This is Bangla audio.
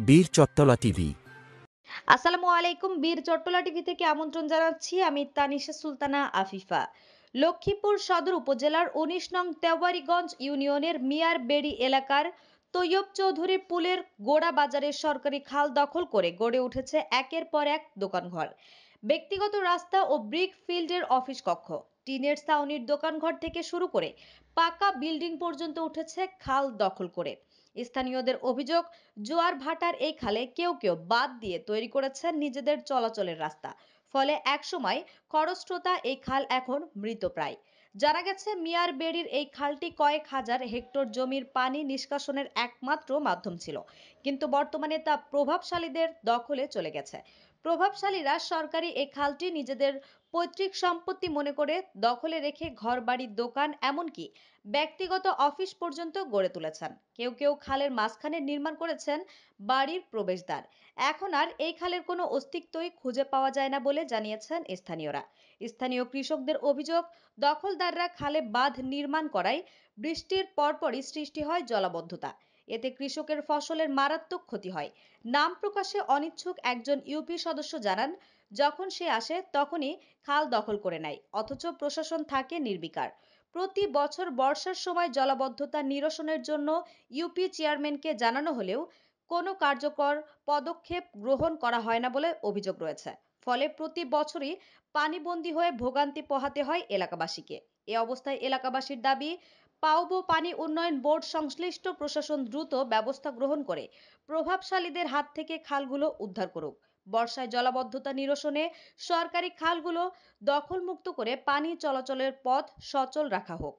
বীর চট্টলা টিভি। আসসালামু আলাইকুম। বীর চট্টলা টিভি থেকে আমন্ত্রণ জানাচ্ছি। আমি তানিশা সুলতানা আফিফা। লক্ষ্মীপুর সদর উপজেলার ১৯ নং তেওয়ারীগঞ্জ ইউনিয়নের মিয়ারবেড়ি এলাকার তৈয়ব চৌধুরী পুলের গোড়া বাজারের সরকারি খাল দখল করে গড়ে উঠেছে একের পর এক দোকানঘর, ব্যক্তিগত রাস্তা ও ব্রিক ফিল্ডের অফিস কক্ষ। টিনের ছাউনির দোকানঘর থেকে শুরু করে পাকা বিল্ডিং পর্যন্ত উঠেছে খাল দখল করে। স্থানীয়দের অভিযোগ, জোয়ার ভাটার এই খালে কেউ কেউ বাঁধ দিয়ে তৈরি করেছেন নিজেদের চলাচলের রাস্তা। ফলে একসময় খরস্রোতা এই খাল এখন মৃতপ্রায়। জানা গেছে মিয়ার বেড়ির এই খালটি কয়েক হাজার হেক্টর জমির পানি নিষ্কাশনের একমাত্র মাধ্যম ছিল, কিন্তু বর্তমানে তা প্রভাবশালীদের দখলে চলে গেছে। প্রভাবশালীরা সরকারি এই খালটি নিজেদের পৈতৃক সম্পত্তি মনে করে দখলে রেখে ঘরবাড়ি, দোকান, এমনকি ব্যক্তিগত অফিস পর্যন্ত গড়ে তুলেছেন। কেউ কেউ খালের মাঝখানে নির্মাণ করেছেন বাড়ির প্রবেশদ্বার। এখন আর এই খালের কোনো অস্তিত্বই খুঁজে পাওয়া যায় না বলে জানিয়েছেন স্থানীয়রা। স্থানীয় কৃষকদের অভিযোগ, দখলদাররা খালে বাঁধ নির্মাণ করায় বৃষ্টির পরপরই সৃষ্টি হয় জলাবদ্ধতা। এতে কৃষকের ফসলের মারাত্মক ক্ষতি হয়। নাম প্রকাশে অনিচ্ছুক একজন ইউপি সদস্য জানান, যখন সে আসে তখনই খাল দখল করে নেয়, অথচ প্রশাসন থাকে নির্বিকার। প্রতি বছর বর্ষার সময় জলাবদ্ধতা নিরসনের জন্য ইউপি চেয়ারম্যানকে জানানো হলেও কোনো কার্যকর পদক্ষেপ গ্রহণ করা হয় না বলে অভিযোগ রয়েছে। ফলে প্রতি বছরই পানিবন্দী হয়ে ভোগান্তি পোহাতে হয় এলাকাবাসীকে। এ অবস্থায় এলাকাবাসীর দাবি, পাউবো পানি উন্নয়ন বোর্ড সংশ্লিষ্ট প্রশাসন দ্রুত ব্যবস্থা গ্রহণ করে প্রভাবশালীদের হাত থেকে খালগুলো উদ্ধার করুক। বর্ষায় জলাবদ্ধতা নিরসনে সরকারি খালগুলো দখলমুক্ত করে পানি চলাচলের পথ সচল রাখা হোক।